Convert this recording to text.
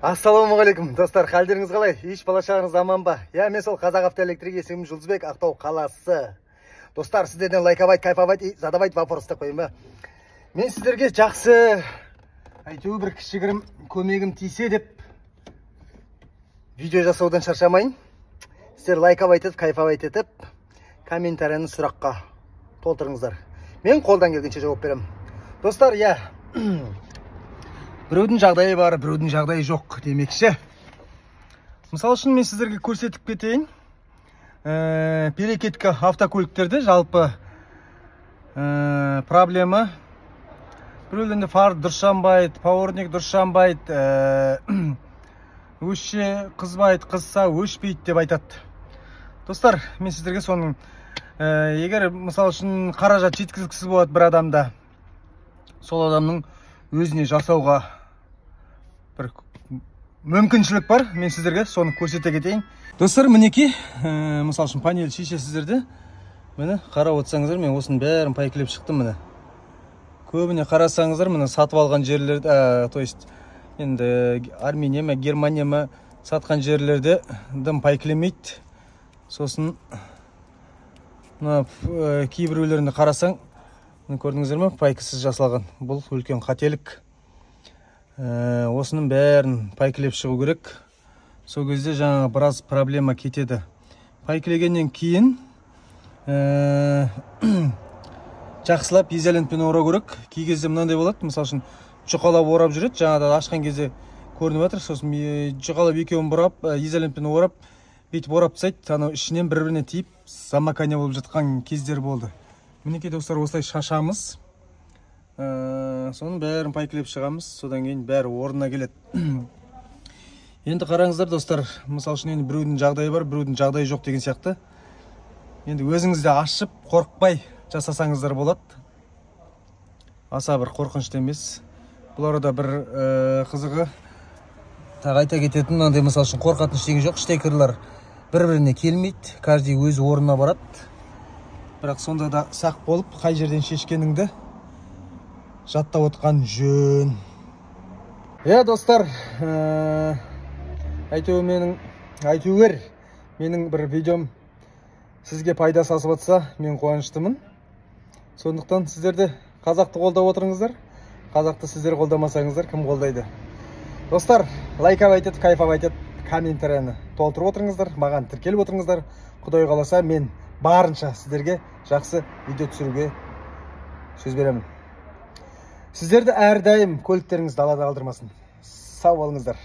Ассалаумағалейкум, достар, қалдеріңіз қалай? Еш балашағыңыз аман ба? Мен сол Қазақ автоэлектрик, есімім Жұлдызбек, Ақтау қаласы. Достар, сіздерден лайкавайт, кайфавайт и задавайт вопросты қойым ба? Мен сіздерге жақсы, әйтеуір бір кішігірім көмегім тисе деп видео жасаудан шаршамайын. Сіздер лайкавайт етіп, кайфавайт етіп, комментарияны сұраққа толтырыңыздар. Мен қолдан келгенше жауап беремін. Достар, біреудің жағдайы бар, біреудің жағдайы жоқ демекші. Мысалы үшін мен сіздерге көрсетіп кетейін. Перекеткі автокөліктерді жалпы проблема. Біреулерінде фар дұрыс жанбайды, пауэрник дұрыс жанбайды, өшше қызбайды, қызса өшпейді деп айтады. Достар, мен сіздерге соның егер мысалы үшін қаражат жеткізгісіз болады бір адамда, сол адамның өзіне жасауға бір мүмкіншілік бар. Мен сіздерге соны көрсете кетейін. Достар, мінекей, мысалы үшін панель шешесіздерді. Мені қарап отырсаңыздар, мен осының бәрін пайкілеп шықтым. Мені көбіне қарасаңыздар, мені сатып алған жерлерді, то есть енді Армения ма, Германия ма сатқан жерлерді дым пайкілемейді. Сосын кейбіреулерінде қарасаң, көрдіңіздер ме, пайкісіз жасалған. Бұл үлкен қателік. Осының бәрін пайкілеп шығу керек. Сол кезде жаңа біраз проблема кетеді. Пайкілегеннен кейін жақсылап изолентпен орау керек. Кей кезде мынандай болады, мысалы үшін жұқалап орап жүреді, жаңада ашқан кезде көрініп жатыр. Сосын жұқалап екеуін бұрап, изолентпен орап, бүйтіп орап тастайды, анау ішінен бір-біріне тиіп, замакания болып жатқан кездер болды. Мінекей достар, осылай шашамыз. Соның бәрін пайкілеп шығамыз, содан кейін бәрі орнына келеді. Енді қараңыздар достар, мысалы үшін енді біреудің жағдайы бар, біреудің жағдайы жоқ деген сияқты. Енді өзіңізде ашып, қорықпай жасасаңыздар болады. Аса бір қорқынышты емес. Бұл арада бір қызығы айта кететін, мынандай мысалы үшін қорқатын ештеңе жоқ. Штекерлер бір-біріне келмейді, каждый өз орнына барады. Бірақ сонда да сақ болып, қай жерден шешкеніңді жаттап отқан жөн. Достар, әйтеуір менің бір видеом сізге пайда сасып атса, мен қуаныштымын. Сондықтан сіздерді қазақты қолдап отырыңыздар. Қазақты сіздер қолдамасаңыздар, кім қолдайды? Достар, лайкавайт етіп, кайфавайт етіп, комментарияны толтырып отырыңыздар, маған тіркеліп отырыңыздар. Құдай қаласа, мен барынша сіздерге жақсы видео түсіруге сөз беремін. Сіздерді әрдайым көліктеріңіз далада қалдырмасын. Сау болыңыздар.